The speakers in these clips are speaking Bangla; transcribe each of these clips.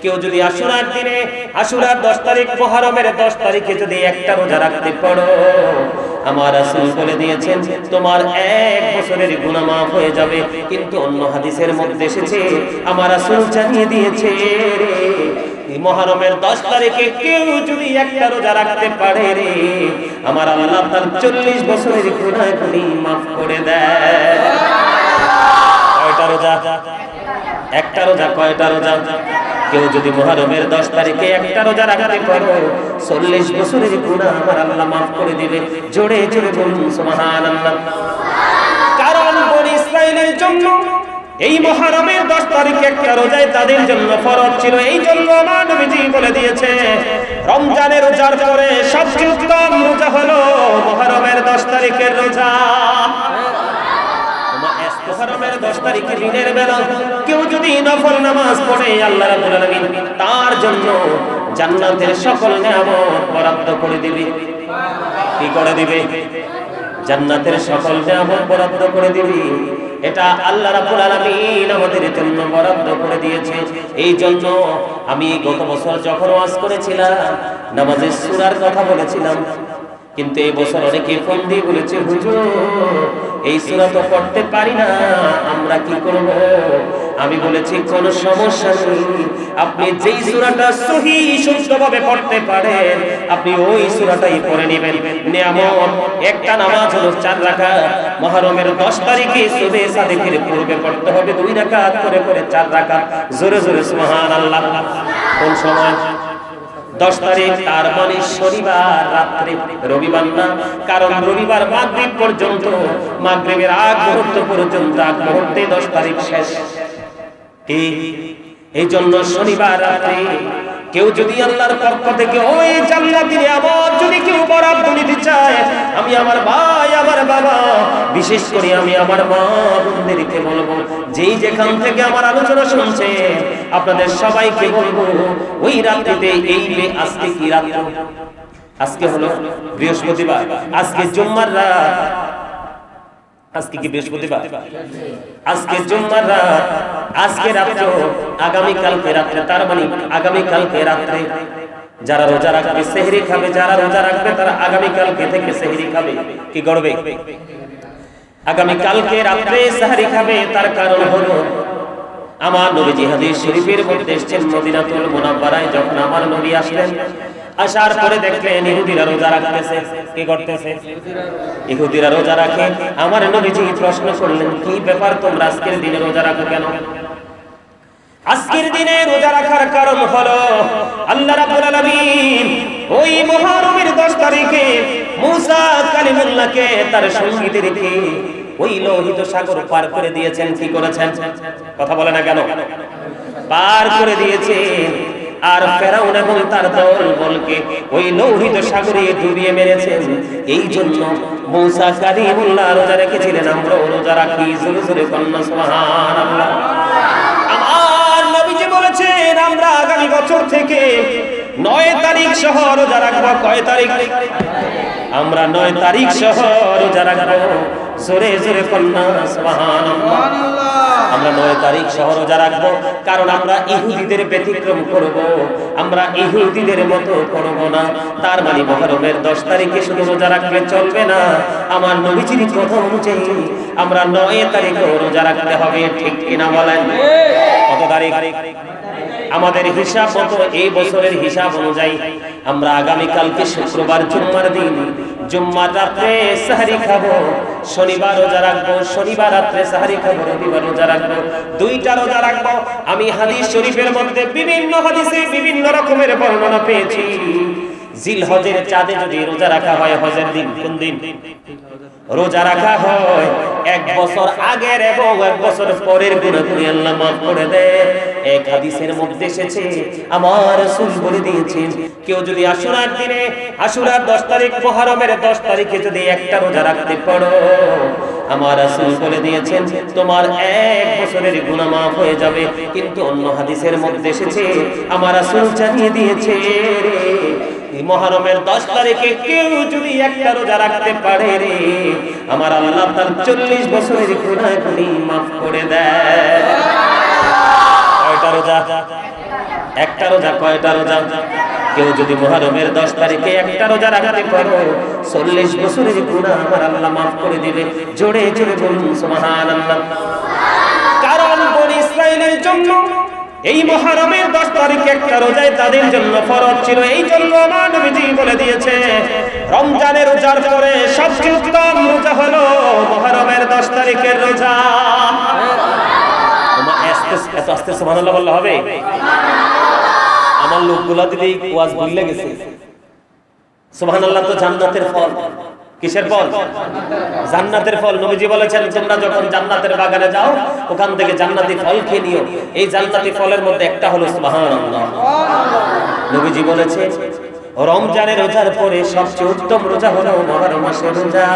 কেউ যদি আশুরার দিনে, আশুরার 10 তারিখ, মুহররমের 10 তারিখে যদি একটা রোজা রাখতে পারো, আমার রাসূল বলে দিয়েছেন তোমার 1 বছরের গুনাহ মাফ হয়ে যাবে। কিন্তু অন্য হাদিসের মধ্যে এসেছে, আমার রাসূল জানিয়ে দিয়েছে এই মুহররমের 10 তারিখে কেউ যদি একটা রোজা রাখতে পারে রে, আমার আল্লাহ তার 40 বছরের গুনাহগুলি মাফ করে দেয়। কয়টা রোজা? একটা রোজা। কয়টা রোজা? কেউ যদি মুহররমের 10 তারিখে একটা রোজা রাখতে পারো, 40 বছরের গুনাহ আমার আল্লাহ মাফ করে দিবে। জোরে জোরে বলুন সুবহানাল্লাহ। কারণ বনি ইসরাঈলের জন্য এই মুহররমের 10 তারিখে একটা রোজাই তাদের জন্য ফরজ ছিল। এই জন্য আমার নবীজি বলে দিয়েছে, রমজানের রোজার পরে সবচেয়ে উত্তম রোজা হলো মুহররমের 10 তারিখের রোজা। মুহররমের 10 তারিখে দিনের বেলা কেউ যদি নফল নামাজ পড়ে, আল্লাহ রাব্বুল আলামিন তার জন্য জান্নাতের সকল নিয়ামত বরাদ্দ করে দিবে। কি করে দিবে? জান্নাতের সকল নিয়ামত বরাদ্দ করে দিবে। এটা আল্লাহ রাব্বুল আলামিন আমাদের জন্য বরাদ্দ করে দিয়েছে। এই জন্য আমি গত বছর যখন ওয়াজ করেছিলাম, নামাজের সূরার কথা বলেছিলাম, কিন্তু এই বছর অনেকে ফোন দিয়ে বলেছে, হুজুর এই সূরা তো পড়তে পারি না, আমরা কি করব? আমি বলেছি কোনো সমস্যা নেই, আপনি যেই সূরাটা সহিহ শুদ্ধভাবে পড়তে পারেন আপনি ওই সূরাটাই পড়ে নেবেন। নিয়ামত একটা নামাজ হলো 4 রাকাত। মুহররমের 10 তারিখে সুবহে সাদিকের পূর্বে পড়তে হবে 2 রাকাত করে 4 রাকাত। জোরে জোরে সুবহানাল্লাহ। কোন সময়? 10 তারিখ, তার মানে শনিবার রাত্রে, রবিবার না। কারণ রবিবার মাগরিব পর্যন্ত, মাগরিবের আগ মুহূর্ত পর্যন্ত, আগ মুহূর্তে 10 তারিখ শেষ। এই জন্য শনিবার রাত্রে কেউ যদি আল্লাহর পক্ষ থেকে ওই জান্নাতের নিয়ামত যদি কেউ বরাদ্দ নিতে চায়, আমি আমার ভাই, আমার বাবা, বিশেষ করে আমি আমার মা বোনদেরকে বলবো, যেই যেখান থেকে আমার আলোচনা শুনছে আপনাদের সবাইকে বলবো, ওই রাত্রিতে আজকে কি রাত? আজকে হলো বৃহস্পতিবার, আজকে জুম্মার রাত। আজকে কি বৃহস্পতিবার? আজকে জুম্মার রাত, আজকে রাত্রে, আগামী কালকে রাত্রে, তার মানে আগামী কালকে রাত্রে যারা রোজা রাখবে সেহরি খাবে, যারা রোজা রাখবে তারা আগামী কালকে থেকে সেহরি খাবে। কি করবে? আগামী কালকে রাত্রে সেহরি খাবে। তার কারণ হলো আমার নবীজি হাদিস শরীফের মধ্যে এসেছেন, মদিনাতুল মুনাওয়ারায় যখন আমার নবী আসলেন, আসার পরে দেখলেন ইহুদিরা রোজা রাখতেছে। কি করতেছে? ইহুদিরা রোজা রাখে। আমার নবীজি প্রশ্ন করলেন, কি ব্যাপার তোমরা আজকের দিনে রোজা রাখো কেন? আজকের দিনে রোজা রাখার কারণ হলো আল্লাহ রাব্বুল আলামিন ওই মুহররমের 10 তারিখে মুসা কালিমুল্লাহকে তার সঙ্গীদেরকে ওই লোহিত সাগর পার করে দিয়েছেন। কি করেছেন? কথা বলে না কেন? পার করে দিয়েছেন। আর ফেরাউন এবং তার দলবলকে ওই লোহিত সাগরে ডুবিয়ে মেরেছেন। এই জন্য মুসা কালিমুল্লাহ রোজা রেখেছিলেন, আমরা রোজা রাখি। জোরে জোরে কন্যা সুবহানাল্লাহ। আমার নবীজি বলেছেন আমরা আগামী বছর থেকে 9 তারিখ সহ রোজা রাখবো। কয় তারিখ? আমরা 9 তারিখ সহ রোজা রাখবো। জোরে জোরে কন্যা সুবহানাল্লাহ। আমরা 9 তারিখ সহ রোজা রাখবো, কারণ আমরা ইহুদিদের ব্যতিক্রম করব, আমরা ইহুদিদের মতো করব না। তার মানে মুহররমের 10 তারিখে শুধু রোজা রাখলে চলবে না, আমার নবীজির কথা অনুযায়ী আমরা 9 তারিখে রোজা রাখতে হবে। ঠিক কিনা বলেন? কত তারিখ? আমাদের হিসাব মতো, এই বছরের হিসাব অনুযায়ী আমরা আগামী কালকে শুক্রবার জুম্মার দিন, জুম্মার রাতে সেহরি খাবো, শনিবার রোজা রাখবো, শনিবার রাতে সেহরি খাবো, রবিবার রোজা রাখবো। 2টা রোজা রাখবো। আমি হাদিস শরীফের মধ্যে বিভিন্ন হাদিসে বিভিন্ন রকমের বর্ণনা পেয়েছি। জিলহজের চাঁদে যদি রোজা রাখা হয়, হজের দিন, কোন দিন রোজা রাখা হয়, 1 বছর আগের এবং 1 বছর পরের গুনাহগুলি আল্লাহ মাফ করে দেয়। এক হাদিসের মধ্যে এসেছে, আমার রাসূল বলে দিয়েছেন, কেউ যদি আশুরার দিনে, আশুরার 10 তারিখ, মুহররমের 10 তারিখে যদি একটা রোজা রাখতে পারো, আমার রাসূল বলে দিয়েছেন তোমার 1 বছরের গুনাহ মাফ হয়ে যাবে। কিন্তু অন্য হাদিসের মধ্যে এসেছে, আমার রাসূল জানিয়ে দিয়েছে মুহররমের 10 তারিখে কেউ যদি একটা রোজা রাখতে পারে রে, আমার আল্লাহ তার 40 বছরের গুনাহগুলি মাফ করে দেয়। কয়টা রোজা? একটা রোজা কয়টা রোজা? কেউ যদি মুহররমের 10 তারিখে একটা রোজা রাখতে পারো 40 বছরের গুনাহ আমার আল্লাহ maaf করে দিবে। জোরে জোরে বলুন সুবহানাল্লাহ। কারণ বনি ইসরাইলের জন্য এই মুহররমের 10 তারিখে একটা রোজাই তাদের জন্য ফরজ ছিল। এই জন্য আমার নবীজি বলে দিয়েছে রমজানের রোজার পরে সবচেয়ে উত্তম রোজা হলো মুহররমের 10 তারিখের রোজা। এত আস্তে সুবহানাল্লাহ বললে হবে? আমার লোকগুলা দিলে ওয়াজ ভুলে গেছে। সুবহানাল্লাহ তো জান্নাতের ফল। কিসের ফল? জান্নাতের ফল। নবীজি বলেছেন তোমরা যখন জান্নাতের বাগানে যাও ওখান থেকে জান্নাতি ফল খেয়ে নিও। এই জান্নাতি ফলের মধ্যে একটা হলো সুবহানাল্লাহ। নবীজি বলেছে রমজানের রোজার পরে সবচেয়ে উত্তম রোজা হলো মুহররম মাসের রোজা।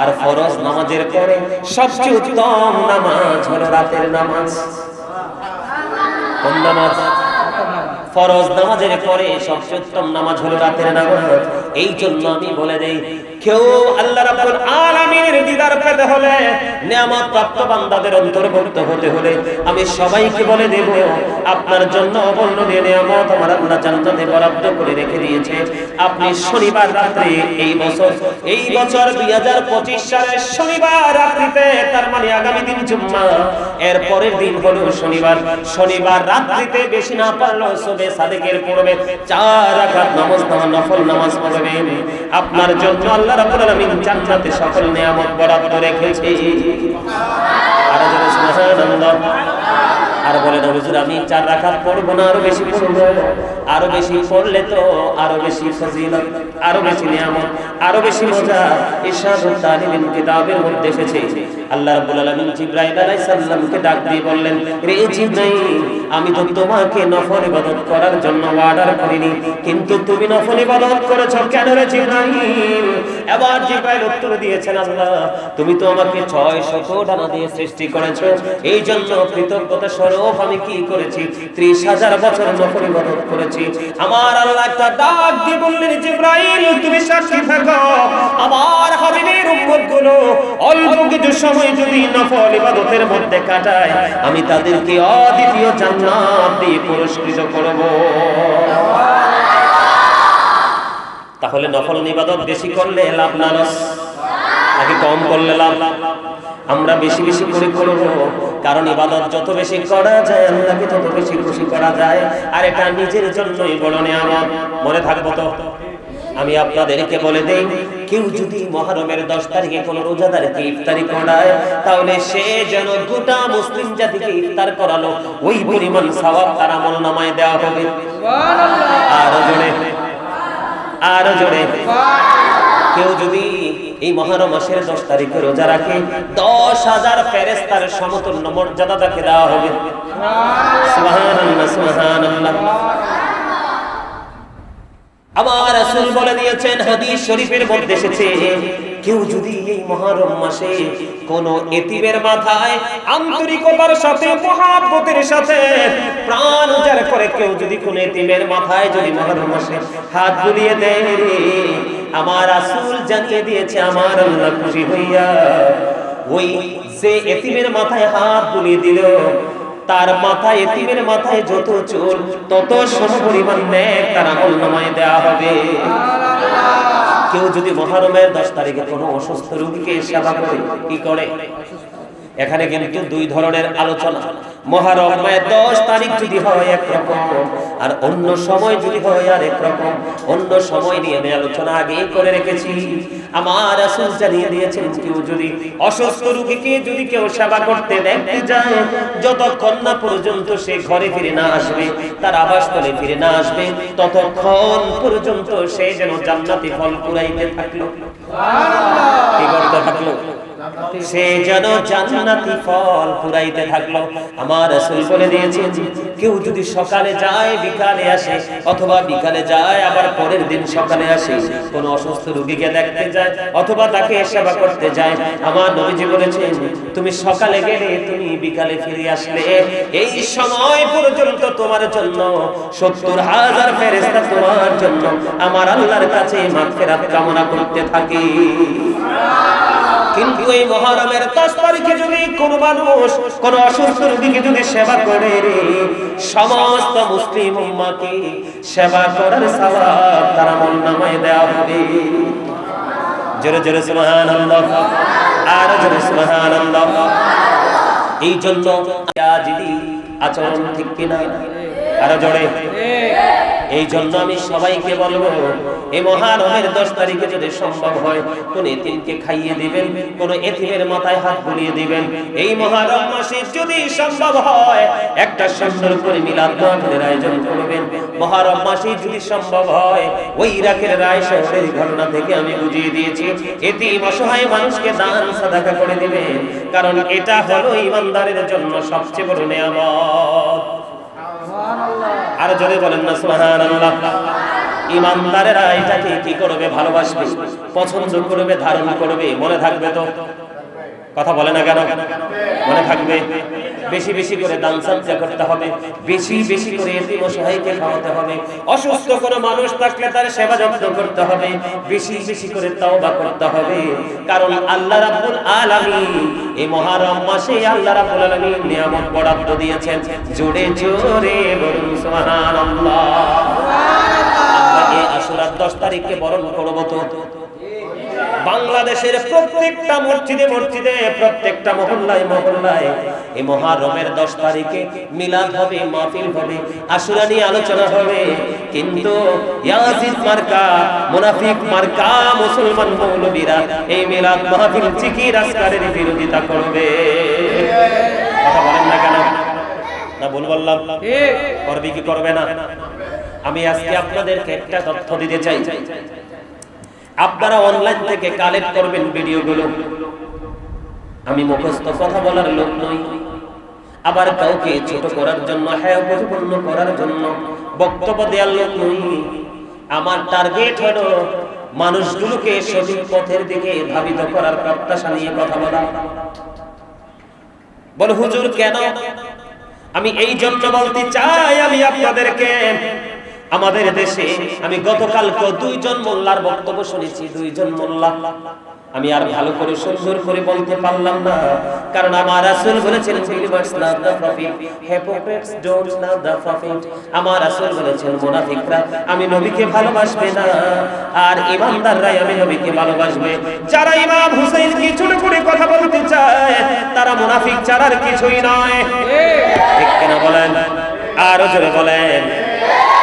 আর ফরজ নামাজের পরে সবচেয়ে উত্তম নামাজ হলো রাতের নামাজ। কোন নামাজ? ফরজ নামাজের পরে সবচেয়ে উত্তম নামাজ হলো রাতের নামাজ। এই জন্য আমি বলে দেই কেউ আল্লাহ রাব্বুল আলামিনের দিদার পেতে হলে নিয়ামত প্রাপ্ত বান্দাদের অন্তর্ভুক্ত হতে হলে আমি সবাইকে বলে দেব আপনার জন্য অবর্ণনীয় নিয়ামত আমার আল্লাহ জান্নাতে বরাদ্দ করে রেখে দিয়েছে। আপনি শনিবার রাতে এই বছর 2025 সালের শনিবার রাত্রিতে, তার মানে আগামী দিন জুম্মা, এর পরের দিন হলো শনিবার রাত্রিতে বেশি না পারলেও সুবহে সাদেকের পূর্বে 4 রাকাত নামাজ নফল নামাজ পড়বেন। আপনার জন্য আল্লাহ রাব্বুল আলামিন জান্নাতে সকল নিয়ামত বরাদ্দ রেখেছে। আর যারা সুবহানাল্লাহ আর বলে না হুজুর আমি 4 রাকাত পড়ব না, আরো বেশি পড়ব। আরো বেশি পড়লে তো আরো বেশি ফজিলত, আরো বেশি নিয়ামত, আরো বেশি মজা। ইরশাদুত তালিবিন কিতাবের মধ্যে এসেছে আল্লাহ রাব্বুল আলামিন জিবরাইল আলাইহিস সালামকে ডাক দিয়ে বললেন, রে জিবরাইল আমি তো তোমাকে নফল ইবাদত করার জন্য অর্ডার করিনি, কিন্তু তুমি নফল ইবাদত করেছো কেন রে জিবরাইল? এবার জিবরাইল উত্তর দিয়েছেন আল্লাহ তুমি তো আমাকে 600 ডানা দিয়ে সৃষ্টি করেছো, এই জন্য কৃতজ্ঞতা স্বরূপ আমি কি করেছি 30,000 বছর নফল ইবাদত করেছি। আমার আল্লাহ একটা ডাক দিয়ে বললেন জিবরাইল তুমি সাক্ষী থাকো আমার হাবিবের উম্মতগুলো অল্প কিছু সময় যদি নফল ইবাদতের মধ্যে কাটায় আমি তাদেরকে অদ্বিতীয় জান্নাত দিয়ে পুরস্কৃত করব। তাহলে নফল ইবাদত বেশি করলে লাভ না লস, নাকি কম করলে লাভ? আমরা বেশি বেশি করে করব, কারণ ইবাদত যত বেশি করা যায় আল্লাহকে তত বেশি খুশি করা যায়। আর এটা নিজের জন্যই বড় নিয়ামত। মনে থাকবো তো? আমি আপনাদেরকে বলে দেই কেউ যদি মুহররমের 10 তারিখে কোন রোজাদারকে ইফতারি করায় তাহলে সে যেন গোটা মুসলিম জাতিকে ইফতার করালো, ওই পরিমাণ সওয়াব তার আমলনামায় দেওয়া হবে। সুবহানাল্লাহ। আরো জোরে কেউ যদি এই মুহররম মাসের 10 তারিখে রোজা রাখে 10,000 ফেরেশতার সমতুল্য মর্যাদা তাকে দেওয়া হবে। সুবহানাল্লাহ সুবহানাল্লাহ। আমার রাসূল বলে দিয়েছেন হাদিস শরীফের মধ্যে এসেছে কেউ যদি এই মুহররম মাসে কোন এতিমের মাথায় আন্তরিকতার সাথে মহব্বতের সাথে প্রাণ উজাড় করে কেউ যদি কোন এতিমের মাথায় যদি মুহররম মাসে হাত বুলিয়ে দেয় আমার রাসূল জানিয়ে দিয়েছে আমার আল্লাহ খুশি হইয়া ওই যে এতিমের মাথায় হাত বুলিয়ে দিল তার মাথায় এতিমের মাথায় যত চুল তত সমপরিমাণ নেক তার আমলনামায় দেওয়া হবে। কেউ যদি মুহররমের 10 তারিখে কোনো অসুস্থ রোগীকে সেবা করে কি করে? এখানে কিন্তু দুই ধরনের আলোচনা। মুহররমের 10 তারিখ যদি হয় একরকম আর অন্য সময় যদি হয় আরেক রকম। অন্য সময় নিয়ে আমি আলোচনা আগে করে রেখেছি। আমার রাসূল জানিয়ে দিয়েছেন কেউ যদি অসুস্থ রোগীকে যদি কেউ সেবা করতে দেখতে যায় যতক্ষণ না পর্যন্ত সে ঘরে ফিরে না আসবে তার আবাসস্থলে ফিরে না আসবে ততক্ষণ পর্যন্ত সে যেন জান্নাতি ফল কুড়াইতে থাকলো। সুবহানাল্লাহ। কি করতে থাকলো? সে যেন জান্নাতি ফল কুড়াইতে থাকলো। আমার রাসূল বলে দিয়েছেন কেউ যদি সকালে যায় বিকালে আসে অথবা বিকালে যায় আবার পরের দিন সকালে আসে, কোন অসুস্থ রোগীকে দেখতে যায় অথবা তাকে সেবা করতে যায়, আমার নবীজি বলেছেন তুমি সকালে গেলে তুমি বিকালে ফিরে আসলে এই সময় পর্যন্ত তোমার জন্য 70,000 ফেরেশতা তোমার জন্য আমার আল্লাহর কাছে মাগফিরাত কামনা করতে থাকে। কিন্তু এই মুহররমের 10 তারিখে যদি কোনো মানুষ কোনো অসুস্থ রোগীকে যদি সেবা করে, সমস্ত মুসলিম উম্মাহকে সেবা করার সওয়াব তার আমলনামায় দেওয়া হবে। জোরে জোরে সুবহানাল্লাহ, আর জোরে সুবহানাল্লাহ। এই জন্য যদি আচরণ ঠিক কিনা, আর জোরে, এই জন্য আমি সবাইকে বলবো এই মুহররমের 10 তারিখে যদি সম্ভব হয় কোন এতিমকে খাইয়ে দিবেন, কোন এতিমের মাথায় হাত বুলিয়ে দিবেন। এই মুহররম মাসে যদি সম্ভব হয় একটা সুন্দর করে মিলাদ মাহফিলের আয়োজন করবেন। মুহররম মাসে যদি সম্ভব হয় ওই ইরাকের রায় শহরের ঘটনা থেকে আমি বুঝিয়ে দিয়েছি, এতিম অসহায় মানুষকে দান সাদাকা করে দিবেন, কারণ এটা হলো ঈমানদারের জন্য সবচেয়ে বড় নিয়ামত। আর জোরে বলেন না সুবহানাল্লাহ। ঈমানদারেরা এটাকে কি করবে? ভালোবাসবে, পছন্দ করবে, ধারণ করবে। মনে থাকবে তো? কথা বলে না কেন? মনে থাকবে। বেশি বেশি করে দান সাদকা করতে হবে, বেশি বেশি করে এতিম অসহায়কে খাওয়াতে হবে, অসুস্থ কোনো মানুষ থাকলে তার সেবা যত্ন করতে হবে, বেশি বেশি করে তাওবা করতে হবে। কারণ আল্লাহ রাব্বুল আলামিন এই মুহররম মাসে আল্লাহ রাব্বুল আলামিন নিয়ামত বরাদ্দ দিয়েছেন। জোরে জোরে বলুন সুবহানাল্লাহ। আমরা এই আশুরার 10 তারিখে বরণ করব তো বাংলাদেশের প্রত্যেকটা মসজিদে মসজিদে, প্রত্যেকটা মহল্লায় মহল্লায় এই মুহররমের 10 তারিখে মিলাদ হবে, মাহফিল হবে, আশুরা নিয়ে আলোচনা হবে। কিন্তু ইয়াজিদ মার্কা, মুনাফিক মার্কা মুসলমান মৌলবীরা এই মিলাদ মাহফিল জিকির আজকারের বিরোধিতা করবে। কথা বলেন না কেন? না ভুল বললাম? করবে কি করবে না? আমি আজকে আপনাদেরকে একটা তথ্য দিতে চাই। আপনারা অনলাইন থেকে কালেক্ট করবেন ভিডিওগুলো। আমি মুখস্থ কথা বলার লোক নই, আবার কাউকে ছোট করার জন্য, হ্যাঁ প্রতিপন্ন করার জন্য বক্তব্য দেওয়ার লোক নই। আমার টার্গেট হলো মানুষগুলোকে সঠিক পথের দিকে ধাবিত করার প্রত্যাশা নিয়ে কথা বলা। বল হুজুর কেন? আমি এই জন্য বলতে চাই, আমি আপনাদেরকে আমাদের দেশে আমি গতকালকে 2 জন মোল্লার বক্তব্য শুনেছি। 2 জন মোল্লা আমি আর ভালো করে সুন্দর করে বলতে পারলাম না, কারণ আমার রাসূল বলেছেন believers love the prophet, hypocrites don't love the prophet। আমার রাসূল বলেছেন মুনাফিকরা আমি নবীকে ভালোবাসবে না, আর ঈমানদাররাই আমি নবীকে ভালোবাসবে। যারা ইমাম হুসাইনকে ছোট করে কথা বলতে চায় তারা মুনাফিক ছাড়া আর কিছুই নয়। ঠিক কিনা বলেন? আর জোরে বলেন।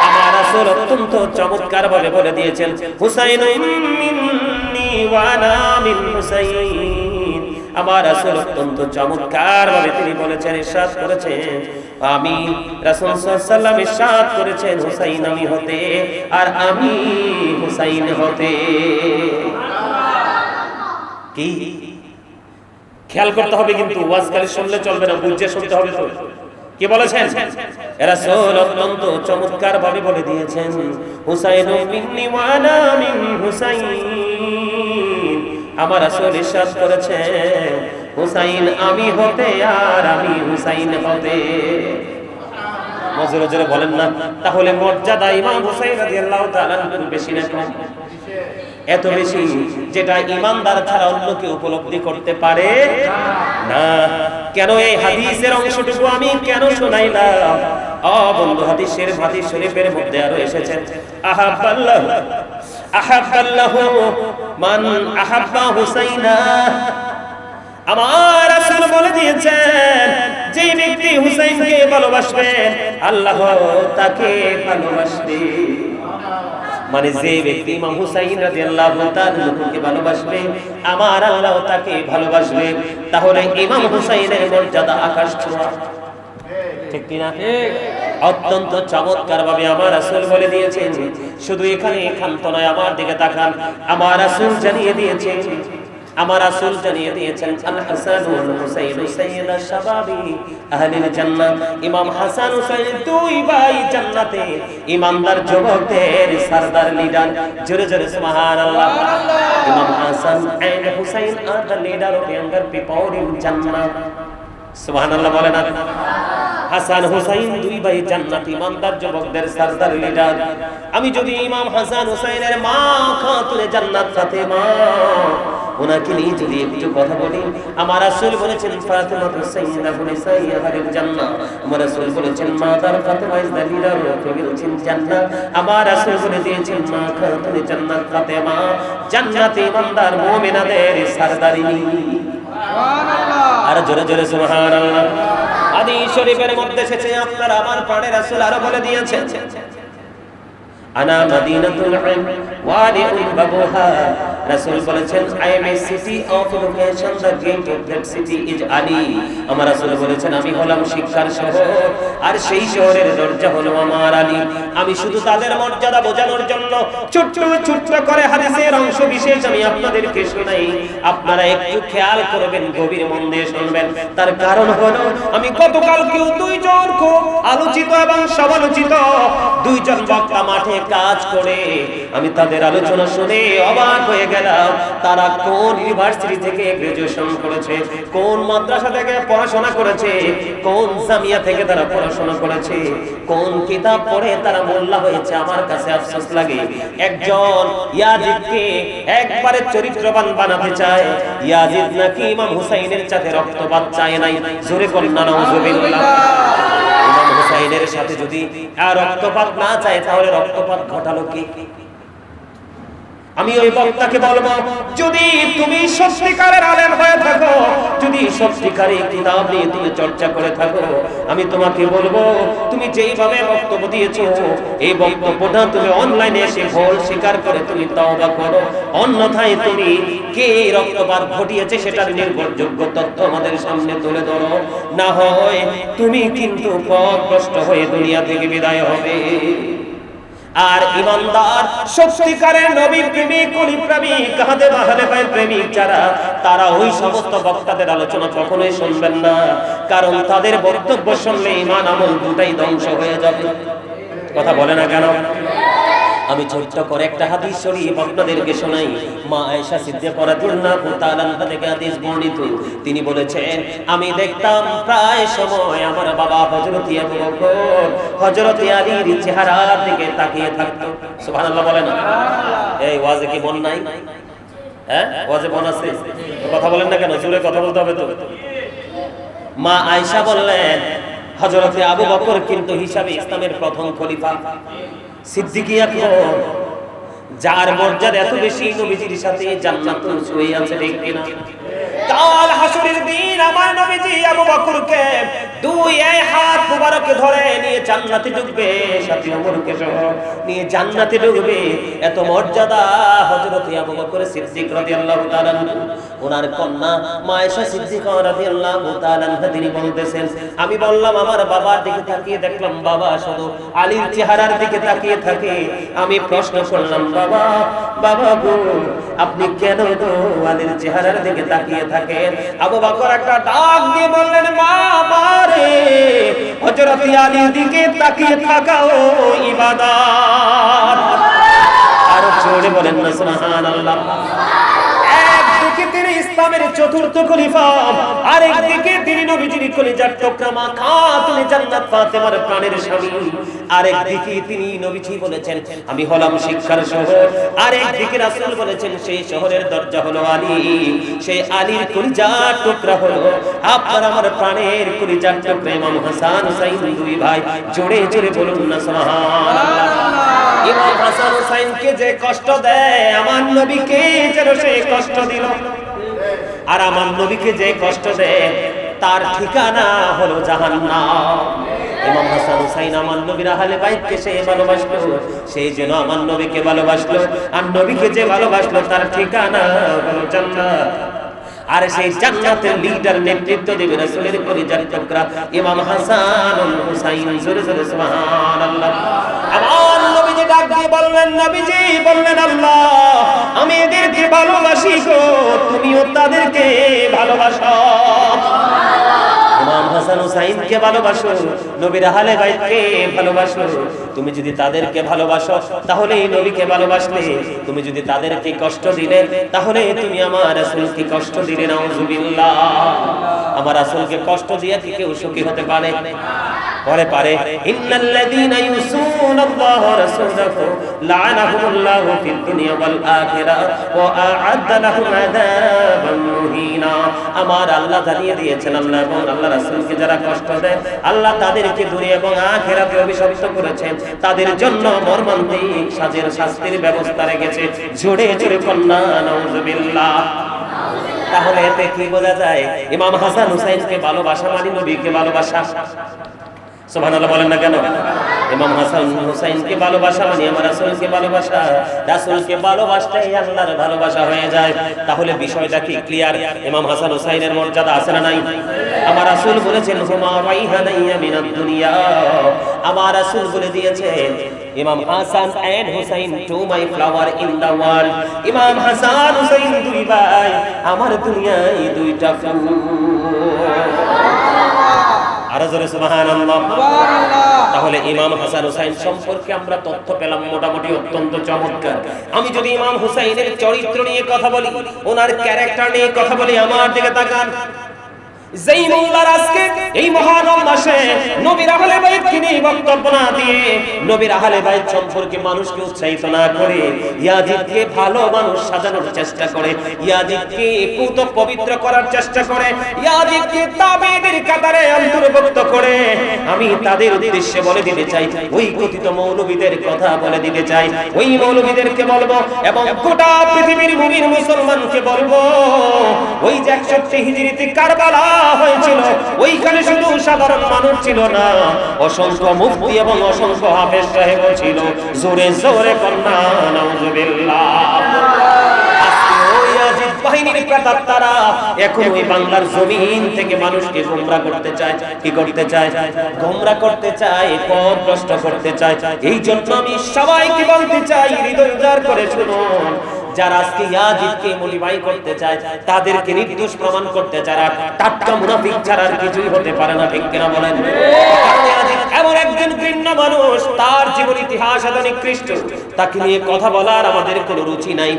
আমার রাসূল অত্যন্ত চমৎকার ভাবে বলে দিয়েছেন, হুসাইনুম মিন্নি ওয়া আনা মিন হুসাইন। আমার রাসূল অত্যন্ত চমৎকার ভাবে তিনি বলেছেন, ইরশাদ করেছেন, আমি রাসূল সাল্লাল্লাহু আলাইহি ওয়াসাল্লাম ইরশাদ করেছেন, হুসাইন আমি হতে আর আমি হুসাইন হতে। কি খেয়াল করতে হবে, কিন্তু ওয়াজ খালি শুনলে চলবে না, বুঝে শুনতে হবে। তো কি বলেছেন? রাসূল অত্যন্ত চমৎকার ভাবে বলে দিয়েছেন, হুসাইনুম মিন্নি ওয়া আনা মিন হুসাইন। আমার রাসূল ইরশাদ করেছেন, হুসাইন আমি হতে আর আমি হুসাইন হতে। মজুরে জোরে বলেন না? তাহলে মর্যাদা ইমাম হুসাইন রাদিয়াল্লাহু তাআলা বেশি না কম? এত বেশি যেটা ঈমানদার ছাড়া অন্য কেউ উপলব্ধি করতে পারে না। কেন এই হাদিসের অংশটুকু আমি কেন শোনাইলাম? বন্ধু, হাদিস শরীফের মধ্যে আরো এসেছে, আহাব্বাল্লাহু মান আহাব্বা হুসাইনা। আমার রাসূল বলে দিয়েছেন, যে ব্যক্তি হুসাইনকে ভালোবাসবে আল্লাহ তাকে ভালোবাসবে। মানে যে ব্যক্তি ইমাম হুসাইন রাদিয়াল্লাহু তাআলাকে ভালোবাসবে আমার আল্লাহ তাকে ভালোবাসবে। তাহলে ইমাম হুসাইনের মর্যাদা আকাশ ছোঁয়া। ঠিক কি না? অত্যন্ত চমৎকার ভাবে আমার রাসূল বলে দিয়েছেন। শুধু এখানে ক্ষান্ত নয়, আমার দিকে তাকান। আমার রাসূল জানিয়ে দিয়েছেন, আমার রাসূল জানিয়ে দিয়েছেন, আল হাসান ওয়াল হুসাইন সাইয়্যিদা শাবাবি আহলিল জান্নাহ। ইমাম হাসান হুসাইন 2 ভাই জান্নাতে ঈমানদার যুবকদের সরদার লিডার। জোরে জোরে সুবহানাল্লাহ। Imam Hasan and Husain are the leader of younger people in Jannah. সুবহানাল্লাহ বলেন না? হাসান হুসাইন 2 ভাই জান্নাত, ঈমানদার যুবকদের সরদার লিডার। আমি যদি ইমাম হাসান হুসাইনের মা খাতুনে জান্নাত ফাতেমা ওনাকে নিয়ে যদি একটু কথা বলি, আমার রাসূল বলেছেন ফাতিমা সাইয়্যিদাতুল নিসাইল জান্নাহ। আমার রাসূল বলেছেন মাতার Fatima is the leader of জান্নাহ। আমার রাসূল বলে দিয়েছেন মা খাতুনে জান্নাত ফাতিমা জান্নাতে ইমানদার মুমিনাদের সরদারিনী। সুবহানাল্লাহ। আর জোরে জোরে সুবহানাল্লাহ। হাদিস শরীফের মধ্যে এসেছে আপনার আমার প্রাণের রাসূল আরো বলে দিয়েছেন আনা মদিনাতুল ইলম ওয়ালিউল বাবুহা। রাসূল বলেছেন I am a city of education, the gate of that city is Ali. আমার রাসূল বলেছেন আমি হলাম শিক্ষার শহর, আর সেই শহরের দরজা হলো আমার আলী। আমি শুধু তাদের মর্যাদা বোঝানোর জন্য ছোট্ট ছোট্ট করে হাদিসের অংশ বিশেষ আমি আপনাদেরকে শোনাই। আপনারা একটু খেয়াল করবেন, গভীর মন দিয়ে শুনবেন। তার কারণ হলো আমি গতকালকেও দুইজন খুব আলোচিত এবং সমালোচিত দুইজন বক্তা মাঠে কাজ করে আমি তাদের আলোচনা শুনে অবাক হয়ে গেলাম। তারা কোন ইউনিভার্সিটি থেকে গ্রাজুয়েশন করেছে, কোন মাদ্রাসা থেকে পড়াশোনা করেছে, কোন জামিয়া থেকে তারা পড়াশোনা করেছে, কোন কিতাব পড়ে তারা মোল্লা হয়েছে। আমার কাছে আফসোস লাগে, একজন ইয়াজিদকে একবারে চরিত্রবান বানাতে চায়। ইয়াজিদ নাকি ইমাম হুসাইনের সাথে রক্তপাত চায় নাই। জোরে বলেন না নাউজুবিল্লাহ। ইমাম হুসাইনের সাথে যদি আর রক্তপাত না চায় তাহলে রক্তপাত ঘটালো কে? আমি ওই বক্তাকে বলবো, যদি তুমি সত্যিকারের আলেম হয়ে থাকো, যদি সত্যিকারের কিতাব নিয়ে তুমি চর্চা করে থাকো, আমি তোমাকে বলবো তুমি যেইভাবে বক্তব্য দিয়েছো এই বক্তব্যটা তুমি অনলাইনে এসে ভুল স্বীকার করে তুমি তওবা করো। অন্যথায় তুমি কে রক্তপাত ঘটিয়েছে সেটার নির্ভরযোগ্য তথ্য আমাদের সামনে তুলে ধরো, না হয় তুমি কিন্তু পথভ্রষ্ট হয়ে দুনিয়া থেকে বিদায় হবে। আর ইমানদার সত্যিকারের নবী প্রেমিক কুলি প্রেমিক কাহাদে মাহলে ভাই প্রেমিক যারা, তারা ওই সমস্ত বক্তাদের আলোচনা কখনোই শুনবেন না, কারণ তাদের বক্তব্য শুনলে ঈমান আমল দুটাই ধ্বংস হয়ে যাবে। কথা বলে না কেন? আমি ছোট্ট করে একটা হাদিস শরীফ আপনাদেরকে শোনাই। মা আয়েশা সিদ্দিকা রাদিয়াল্লাহু তাআলা আনহা থেকে হাদিস বর্ণিত। তিনি বলেছেন আমি দেখতাম প্রায় সময় আমার বাবা হযরত আবু বকর হযরত আলীর চেহারার দিকে তাকিয়ে থাকতো। সুবহানাল্লাহ বলেন না? এই ওয়াজে কি মন নাই? হ্যাঁ ওয়াজে মন আছে? কথা বলেন না কেন? জোরে কথা বলতে হবে তো। মা আয়েশা বললেন হযরত আবু বকর কিন্তু হিসাবে ইসলামের প্রথম খলিফা, সিদ্দিকী আকবর, যার মর্যাদা এত বেশি নবীজির সাথে জান্নাতে শুয়ে আছে। ঠিক কিনা? কাল হাসরের দিন আমার নবীজি আবু বকরকে দুই হাত মুবারকে ধরে নিয়ে জান্নাতে ঢুকবে, সাথে ওমরকে সহ নিয়ে জান্নাতে ঢুকবে। এত মর্যাদা হযরত আবু বকর সিদ্দিক রাদিয়াল্লাহু তাআলা ওনার কন্যা মা আয়েশা সিদ্দিকা রাদিয়াল্লাহু তাআলা তিনি বলতেছেন আমি বললাম আমার বাবার দিকে তাকিয়ে দেখলাম বাবা শুধু আলীর চেহারার দিকে তাকিয়ে থাকে। আমি প্রশ্ন করলাম বাবা বাবা গো আপনি কেন গো আলীর চেহারার দিকে তাকিয়ে থাকেন? আবু বকর একটা ডাক দিয়ে বললেন মা মারে হযরত আলীর দিকে তাকিয়ে থাকাও ইবাদত। আর জোরে বলেন না সুবহানাল্লাহ। একদিকে তিনি ইসলামের চতুর্থ খলিফা, আরেকদিকে তিনি নবীজির কলিজার টুকরা মা খাতুনে জান্নাত ফাতেমার প্রাণের স্বামী। আরেকদিকে তিনি নবীজি বলেছেন আমি হলাম শিক্ষার শহর, আরেকদিকে রাসূল বলেছেন সেই শহরের দরজা হলো আলী, সেই আলীর কলিজার টুকরা হলো আপনার আমার প্রাণের কলিজার টুকরা ইমাম হাসান হুসাইন দুই ভাই। জোরে জোরে বলুন না সুবহানাল্লাহ। ইমাম হাসান হুসাইনকে যে কষ্ট দেয় আমার নবীকে যেন সে কষ্ট দিল, আর আমার নবীকে যে কষ্ট দেয় তার ঠিকানা হলো জাহান্নাম। ইমাম হাসান হুসাইন আমার নবীর আহলে বাইতকে সে ভালোবাসলো, সেই যেন আমার নবীকে ভালোবাসলো, আর নবীকে যে ভালোবাসলো তার ঠিকানা হলো জান্নাত। আর সেই জান্নাতের লিডার নেতৃত্ব দেবে রাসূলের কলিজার টুকরা ইমাম হাসান হুসাইন। জোরে জোরে সুবহানাল্লাহ। আমার নবীজি ডাক দিয়ে বললেন নবীজি বললেন আল্লাহ আমি এদেরকে ভালোবাসি গো, তুমিও তাদেরকে ভালোবাসো। ইমাম হাসান হুসাইনকে ভালোবাসো, নবীর আহলে বাইতকে ভালোবাসো। তুমি যদি তাদেরকে ভালোবাসো তাহলে এই নবীকে ভালোবাসলে, তুমি যদি তাদেরকে কষ্ট দিলে তাহলে তুমি আমার রাসূলকে কষ্ট দিলে। নাউজুবিল্লাহ। আমার রাসূলকে কষ্ট দিয়ে কি কেউ সুখী হতে পারে? পারে। ইন্নাল্লাযীনা ইউসুনাল্লাহ আল্লাহ ওয়া রাসূলুহু লা'নাহুমুল্লাহু ফিদ দুনিয়া ওয়াল আখিরাহ ওয়া আ'আদ্দা লাহুম আযাবান মুহিনা। আমার আল্লাহ জানিয়ে দিয়েছেন, আল্লাহ এবং আল্লাহ রাসূলকে যারা কষ্ট দেয় আল্লাহ তাদেরকে দুনিয়া এবং আখিরাতে অভিশপ্ত করেছেন, তাদের জন্য মর্মান্তিক শাস্তির ব্যবস্থা রেখেছে। জোরে জোরে কন্যা নাউযুবিল্লাহ। তাহলে এতে কি বোঝা যায়? ইমাম হাসান হুসাইনকে ভালোবাসা মানে নবীকে ভালোবাসা। সুবহানাল্লাহ বলেন না কেন? ইমাম হাসান হুসাইনকে ভালোবাসা মানে আমার রাসূলকে ভালোবাসা। রাসূলকে ভালোবাসলেই আল্লাহর ভালোবাসা হয়ে যায়। তাহলে বিষয়টা কি ক্লিয়ার? ইমাম হাসান হুসাইনের মর্যাদা আছে না নাই? আমার রাসূল বলেছেন হুমা রাইহানাইয়া মিনাদ দুনিয়া। আমার রাসূল বলে দিয়েছেন Imam Hasan and Husain to my flower in the world. Imam Hasan Hussain দুই ভাই, আমার দুনিয়ায় দুইটা ফুল। আরো জোরে সুবহানাল্লাহ। তাহলে ইমাম হাসান হুসাইন সম্পর্কে আমরা তথ্য পেলাম মোটামুটি অত্যন্ত চমৎকার। আমি যদি ইমাম হুসাইনের চরিত্র নিয়ে কথা বলি, ওনার ক্যারেক্টার নিয়ে কথা বলি, আমার দিকে তাকান। যেই মোল্লার আজকে এই মহরম মাসে নবীর আহলে বাইতকে নিয়ে বক্তব্য না দিয়ে, নবীর আহলে বাইত সম্পর্কে মানুষকে উৎসাহিত না করে, ইয়াজিদকে ভালো মানুষ সাজানোর চেষ্টা করে, ইয়াজিদকে পুত পবিত্র করার চেষ্টা করে, ইয়াজিদকে তাবেঈদের কাতারে অন্তর্ভুক্ত করে, আমি তাদের উদ্দেশ্যে বলে দিতে চাই, ওই কথিত মৌলবীদের কথা বলে দিতে চাই। ওই মৌলবীদেরকে বলবো এবং গোটা পৃথিবীর মুমিন মুসলমানকে বলবো, ওই যে 61 হিজরিতে কারবালা হয়েছিল, ওইখানে শুধু সাধারণ মানুষ ছিল না, অসংখ্য মুফতি এবং অসংখ্য হাফেজ সাহেব ছিল। জোরে জোরে কন্যা নাউযুবিল্লাহ। আজকে ওই ইয়াজিদ বাহিনীর প্রেতাত্মারা এখন ওই বাংলার জমিন থেকে মানুষকে গোমরা করতে চায়। কি করতে চায়? গোমরা করতে চায়, পথ ভ্রষ্ট করতে চায়। এই জন্য আমি সবাইকে বলতে চাই, হৃদয় উজাড় করে শুনুন, যারা আজকে ইয়াজিদকে মডিফাই করতে চায়, তাদেরকে নির্দোষ প্রমাণ করতে চায়, টাটকা মুনাফিক ছাড়া আর কিছুই হতে পারে না। ঠিক কিনা বলেন? কারণ ইয়াজিদ এমন একজন ঘৃণ্য মানুষ, তার জীবন ইতিহাস এত নিকৃষ্ট, তাকে নিয়ে কথা বলার আমাদের কোনো রুচি নাই।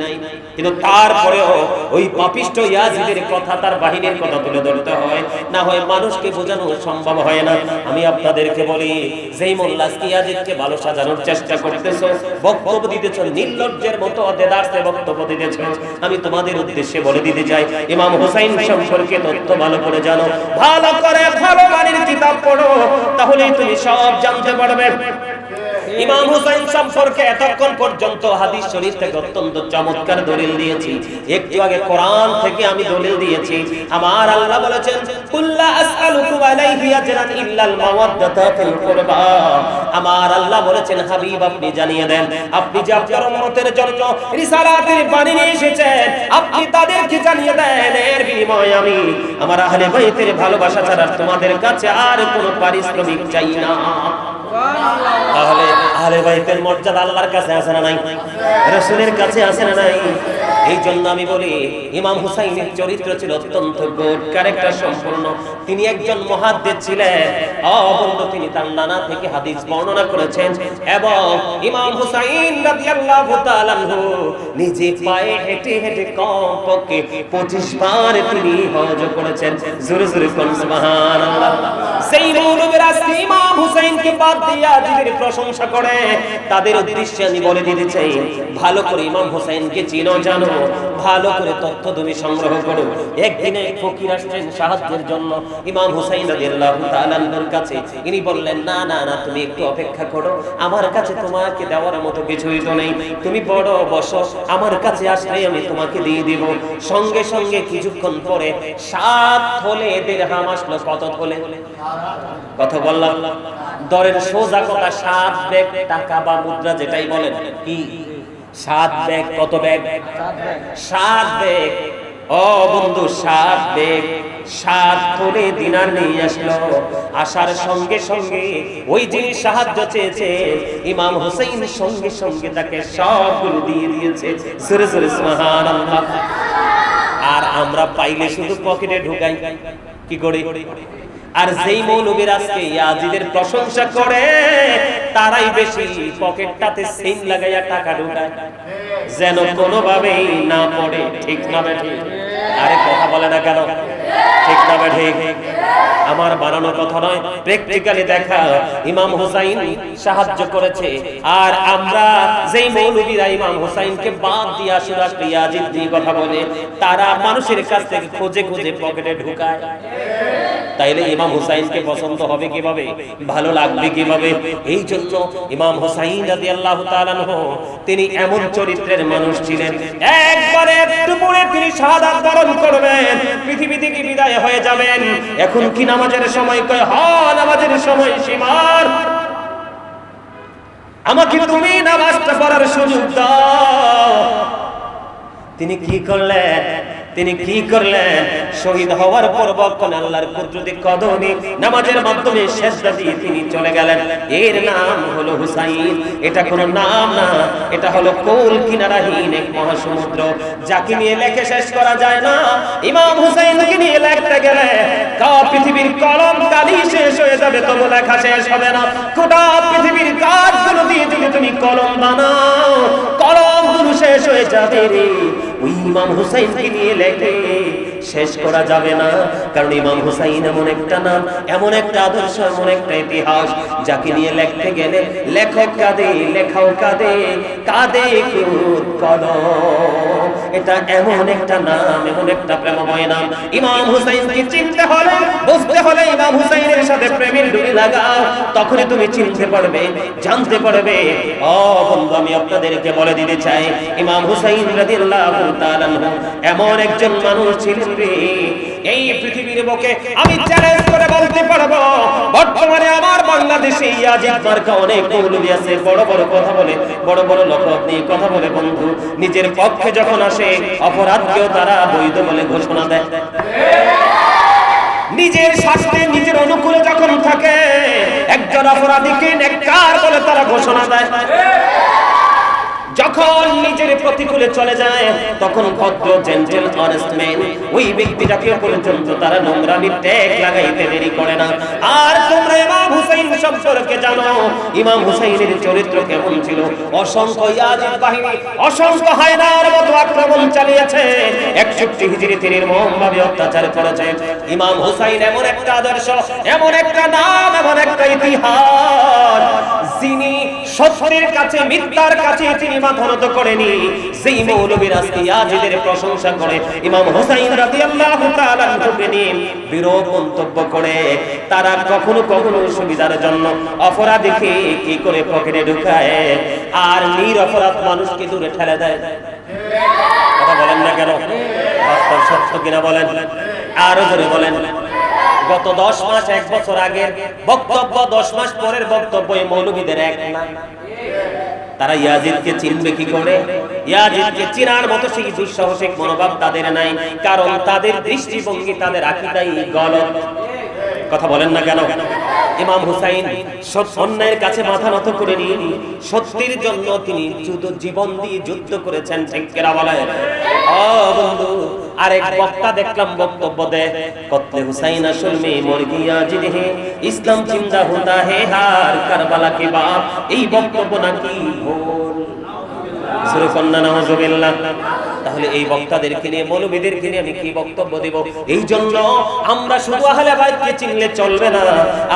কিন্তু তারপরেও ওই পাপিষ্ট ইয়াজিদের কথা, তার বাহিনীর কথা তুলে ধরতে হয়, না হয় মানুষকে বোঝানো সম্ভব হয় না। আমি আপনাদেরকে বলি, যেই মোল্লা আজকে ইয়াজিদকে ভালো সাজানোর চেষ্টা করতেছো, বক্তব্য দিতেছো, নির্লজ্জের মতো দেদারসে বক্তব্য দিতেছো, আমি তোমাদের উদ্দেশ্যে বলে দিতে চাই, ইমাম হুসাইন সম্পর্কে তথ্য ভালো করে জানো, ভালো করে ভালো মানের কিতাব পড়ো, তাহলেই তুমি সব জানতে পারবে। ইমাম হুসাইন সম্পর্কে এতক্ষণ পর্যন্ত হাদিস শরীফ থেকে অত্যন্ত চমৎকার দলিল দিয়েছি। একটু আগে কোরআন থেকে আমি দলিল দিয়েছি। আমার আল্লাহ বলেছেন, কুল্লা আসআলুকুম আলাইহি আজরান ইল্লাল মাওয়াদ্দাতা ফিল কুরবা। আমার আল্লাহ বলেছেন, হাবিব আপনি জানিয়ে দেন, আপনি যে আপনার উম্মতের জন্য রিসালাতের বাণী নিয়ে এসেছেন, আপনি তাদেরকে জানিয়ে দেন, এর বিনিময়ে আমি আমার আহলে বাইতের ভালোবাসা ছাড়া তোমাদের কাছে আর কোনো পারিশ্রমিক চাই না। তাহলে আহলে বাইতের মর্যাদা আল্লাহর কাছে আছে না নাই? রাসূলের কাছে আছে না নাই? এই জন্য আমি বলি, ইমাম হুসাইনের চরিত্র ছিল অত্যন্ত গুড, ক্যারেক্টার সম্পূর্ণ। তিনি একজন মুহাদ্দিস ছিলেন, অবন্ধ তিনি তার নানা থেকে হাদিস বর্ণনা করেছেন, এবং ইমাম হুসাইন রাদিয়াল্লাহু তাআলা আনহু নিজে পায়ে হেঁটে হেঁটে কমপক্ষে 25 বার তিনি হজ করেছেন। জোরে জোরে কোন সুবহানাল্লাহ। সেই মৌলবীরা ইমাম হুসাইনকে বাদ দিয়া যিনি প্রশংসা করে, তাদের উদ্দেশ্যে আমি বলে দিতে চাই, ভালো করে ইমাম হুসাইনকে চিনো, জানো, ভালো করে তথ্য তুমি সংগ্রহ করো। একদিনে ফকির আসছেন সাহায্যের জন্য ইমাম হুসাইন রাদিয়াল্লাহু তাআলা আনহুর কাছে। ইনি বললেন, না না না, তুমি একটু অপেক্ষা করো, আমার কাছে তোমাকে দেওয়ার মতো কিছুই তো নেই, তুমি বড় বসো, আমার কাছে আসলে আমি তোমাকে দিয়ে দিব। সঙ্গে সঙ্গে কিছুক্ষণ পরে 7 থলে দিরহাম আসলো। কত থলে? কথা বললাম, দরের সোজা কথা 7 ব্যাগ টাকা বা মুদ্রা যেটাই বলেন, কি 7 ব্যাগ? কত ব্যাগ? 7 ব্যাগ। ও বন্ধু, 7 ব্যাগ 7 থলে দিনার নিয়ে আসলো। আসার সঙ্গে সঙ্গে ওই যিনি সাহায্য চেয়েছে ইমাম হুসাইন সঙ্গে সঙ্গে তাকে সবগুলো দিয়ে দিয়েছে। জোরে জোরে সুবহানাল্লাহ। আর আমরা পাইলে শুধু পকেটে ঢুকাই, কি করে? আর যেই মৌলবীর আজকে ইয়াজিদের প্রশংসা করে, তারাই বেশি পকেটটাতে চেইন লাগাইয়া টাকা ঢুকায়, যেন কোনোভাবেই না পড়ে। ঠিক না বেঠিক? আরে কথা বলে না কেন? ঠিক না ঠিক? আমার বানানো কথা নয়, প্র্যাকটিক্যালি দেখা। ইমাম হুসাইন সাহায্য করেছে। আর আমরা যেই মৌলবীরা ইমাম হুসাইনকে বাদ দিয়ে আশুরা ইয়াজিদ দিয়ে কথা বলে, তারা মানুষের কাছ থেকে খুঁজে খুঁজে পকেটে ঢুকায়। তাইলে ইমাম হুসাইনকে পছন্দ হবে কিভাবে, ভালো লাগবে কিভাবে? এই জন্য ইমাম হুসাইন রাদিয়াল্লাহু তাআলা আনহু তিনি এমন চরিত্রের মানুষ ছিলেন, একবারে একটু পরে তিনি শাহাদাত বরণ করবেন, পৃথিবী থেকে বিদায় হয়ে যাবেন। এখন কি নামাজের সময়? কয় হ্যাঁ, নামাজের সময় সীমার, আমাকে তুমি নামাজটা পড়ার সুযোগ দাও। তিনি কি করলেন? তিনি কি করলেন? শহীদ হওয়ার পর বক্ষণ আল্লাহর কুদরতি কদমে নামাজের মাধ্যমে সেজদা দিয়ে তিনি চলে গেলেন। এর নাম হলো হুসাইন। এটা কোনো নাম না, এটা হলো কোল কিনারাহীন এক মহাসমুদ্র, যাকে নিয়ে লেখে শেষ করা যায় না। ইমাম হুসাইনকে নিয়ে লিখতে গেলে পৃথিবীর কলম কালি শেষ হয়ে যাবে, তবু লেখা শেষ হবে না। গোটা পৃথিবীর কাজগুলো দিয়ে যদি তুমি কলম বানাও, কলমগুলো শেষ হয়ে যাবে রে। ওই ইমাম হুসাইনকে নিয়ে লেখে শেষ করা যাবে না। কারণ ইমাম হুসাইন এমন একটা নাম, এমন একটা আদর্শ, এমন একটা ইতিহাস, যাকে নিয়ে লিখতে গেলে লেখক কাঁদে, লেখাও কাঁদে, কাঁদে কলম। এটা এমন একটা নাম, এমন একটা প্রেমময় নাম। ইমাম হুসাইনকে চিনতে হলে, বুঝতে হলে ইমাম হুসাইনের সাথে প্রেমের ডুরি লাগাও, তখনই তুমি চিনতে পারবে, জানতে পারবে। ও বন্ধু, আমি আপনাদেরকে বলে দিতে চাই, ইমাম হুসাইন রাদিয়াল্লাহু তাআলা এমন একজন মানুষ ছিলেন রে, এই পৃথিবীর বুকে আমি চ্যালেঞ্জ করে বলতে পারবো, বর্তমানে আমার বাংলাদেশে ইয়াজিদ মার্কা অনেক মৌলবী আছে, বড় বড় কথা বলে, বড় বড় লকব নিয়ে কথা বলে। বন্ধু, নিজের পক্ষে যখন আসে, অপরাধকেও তারা বৈধ বলে ঘোষণা দেয়। নিজের শাস্তি নিজের অনুকূলে যখন থাকে, একজন অপরাধীকে নেককার বলে তারা ঘোষণা দেয়। যখন নিজের প্রতিকূলে চলে যায়, তখন ভদ্র জেন্টেল অনেস্ট ম্যান ওই ব্যক্তিটাকে পর্যন্ত তারা নোংরামি ট্যাগ লাগাইতে দেরি করে না। আর তোমরা ইমাম হুসাইন সম্পর্কে জানো, ইমাম হুসাইনের চরিত্র কেমন ছিল। অসংখ্য ইয়াজিদ বাহিনী, অসংখ্য হায়নার মতো আক্রমণ চালিয়েছে, 61 হিজরি তিনি নির্মমভাবে অত্যাচার করেছে। ইমাম হুসাইন এমন একটা আদর্শ, এমন একটা নাম, এমন একটা ইতিহাস, যিনি সত্যের কাছে, মিথ্যার কাছে তিনি মাথা নত করেনি। সেই মৌলবীরা ইয়াজিদের প্রশংসা করে, ইমাম হুসাইন রাদিয়াল্লাহু তাআলা আনহুকে নিয়ে বিরূপ মন্তব্য করে। তারা কখনো কখনো সুবিধার জন্য অপরাধীকে কি করে পকেটে ঢুকায়, আর নিরপরাধ মানুষকে দূরে ঠেলে দেয়। কথা বলেন না কেন? বাস্তব সত্য কিনা বলেন, আরো জোরে বলেন। গত 10 মাস, 1 বছর আগের বক্তব্য, 10 মাস পরের বক্তব্য, এই মৌলবীদের এক না। তারা ইয়াজিদকে চিনবে কি করে? ইয়াজিদকে চিনার মতো সেই দুঃসাহসিক মনোভাব তাদের নাই, কারণ তাদের দৃষ্টিভঙ্গি, তাদের আকীদাই গলত। কথা বলেন না কেন? ইমাম হুসাইন অন্যায়ের কাছে মাথা নত করেনি, সত্যের জন্য তিনি জীবন দিয়ে যুদ্ধ করেছেন। ঠিক কিনা বলেন? ও বন্ধু, আরেক বক্তা দেখলাম বক্তব্য দেয়, কতলে হুসাইন আসল মে মর গিয়া জিদ হে, ইসলাম জিন্দা হোতা হে হার কারবালা কে বাপ। এই বক্তব্য নাকি ভুল? সুরে কন্যা নাউজুবিল্লাহ। তাহলে এই বক্তাদেরকে নিয়ে, মৌলবীদেরকে নিয়ে আমি কি বক্তব্য দেব? এই জন্য আমরা শুধু আহলে বাইতকে চিনলে চলবে না,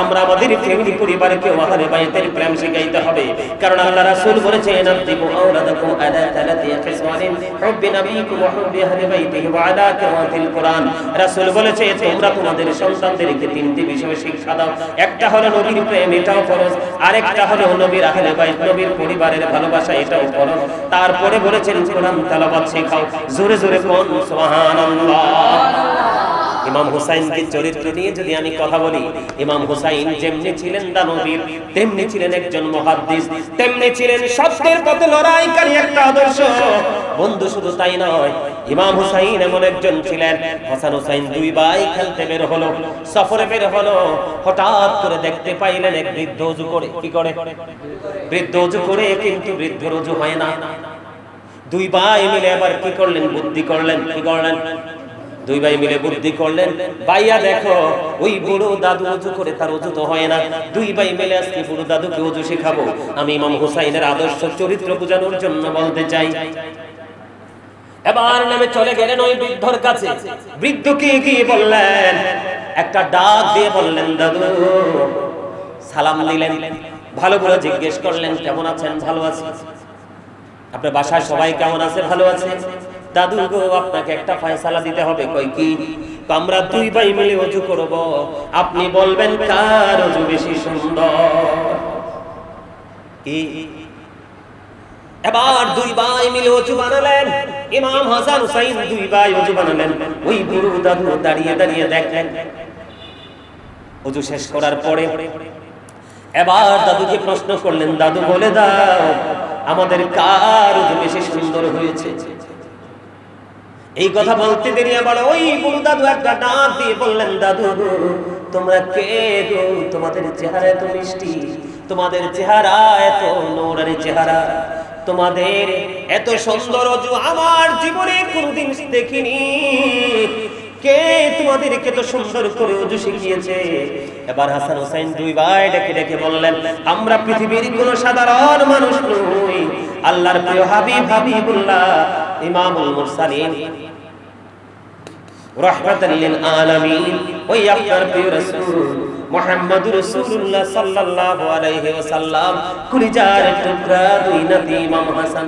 আমরা আমাদের ফ্যামিলি পরিবারকে আহলে বাইতের প্রেম শিখাইতে হবে। কারণ আল্লাহ রাসূল বলেছেন, আদিবু আওলাদাকুম আলা তালাতি খিসওয়ালিন, হুব্বি নবিয়িকুম ওয়া হুব্বি আহলি বাইতিহি ওয়া আলা কিরাতিল কুরআন। রাসূল বলেছে, তোমরা তোমাদের সন্তানদেরকে 3টি বিষয় শিক্ষা দাও। একটা হলো নবীর প্রেম, এটাও ফরজ। আরেকটা হলো নবীর আহলে বাইত, নবীর পরিবারের ভালোবাসা, এটাও ফরজ। তারপরে বলেছেন কোরআন তেলাওয়াত শেখাও। জোরে জোরে কোন সুবহানাল্লাহ। ইমাম হুসাইনকে চরিত্র নিয়ে যদি আমি কথা বলি, ইমাম হুসাইন যেমনি ছিলেন দানবীর, তেমনি ছিলেন একজন মুহাদ্দিস, তেমনি ছিলেন সত্যের পথে লড়াইকারী একটা আদর্শ। বন্ধু, শুধু তাই নয়, ইমাম হুসাইন এমন একজন ছিলেন, হাসান হুসাইন 2 ভাই খেলতে বের হলো, সফরে বের হলো, হঠাৎ করে দেখতে পাইলেন এক বৃদ্ধ ওযু করে। কি করে? বৃদ্ধ ওযু করে, কিন্তু বৃদ্ধর ওযু হয় না। 2 ভাই মিলে আবার কি করলেন? বুদ্ধি করলেন। কি করলেন? 2 ভাই মিলে বুদ্ধি করলেন, ভাইয়া দেখো, ওই বুড়ো দাদু ওযু করে, তার ওযু তো হয় না। 2 ভাই মিলে আজকে বুড়ো দাদুকে ওযু শেখাবো। আমি ইমাম হুসাইনের আদর্শ চরিত্র বোঝানোর জন্য বলতে চাই, এবার নেমে চলে গেলেন ওই বৃদ্ধর কাছে। বৃদ্ধকে গিয়ে বললেন, একটা ডাক দিয়ে বললেন, দাদু। সালাম দিলেন, ভালো করে জিজ্ঞেস করলেন, কেমন আছেন? ভালো আছি। আপনার বাসায় সবাই কেমন আছে? ভালো আছে। দাদু গো, আপনাকে একটা ফয়সালা দিতে হবে। কই কি? আমরা দুই ভাই মিলে ওযু করব, আপনি বলবেন কার ওযু বেশি সুন্দর। কি? এবার দুই ভাই মিলে ওযু বানালেন। ইমাম হাসান হুসাইন দুই ভাই ওযু বানালেন। ওই বুড়ো দাদু দাঁড়িয়ে দাঁড়িয়ে দেখলেন। ওযু শেষ করার পরে এবার দাদুকে প্রশ্ন করলেন, দাদু বলে দাও, আমাদের কার ওযু বেশি সুন্দর হয়েছে? এই কথা বলতে দেরি আবার ওই বুড়ো দাদু একটা ডাক দিয়ে বললেন, দাদু তোমরা কে গো? তোমাদের চেহারা এত মিষ্টি, তোমাদের চেহারা এত নূরানি চেহারা, তোমাদের এত সুন্দর ওযু আমার জীবনে কোনোদিন দেখিনি। কে তোমাদেরকে এত সুন্দর করে ওযু শিখিয়েছে? এবার হাসান হোসেন দুই ভাই ডেকে ডেকে বললেন, আমরা পৃথিবীর কোনো সাধারণ মানুষ নই, আল্লাহর প্রিয় হাবিব হাবিবুল্লাহ ইমামুল মুরসালিন রাহমাতাল লিল আলামিন, ওই আপনার প্রিয় রাসূল মুহাম্মদুর রাসূলুল্লাহ সাল্লাল্লাহু আলাইহি ওয়াসাল্লাম কলিজার টুকরা দুই নাতি ইমাম হাসান।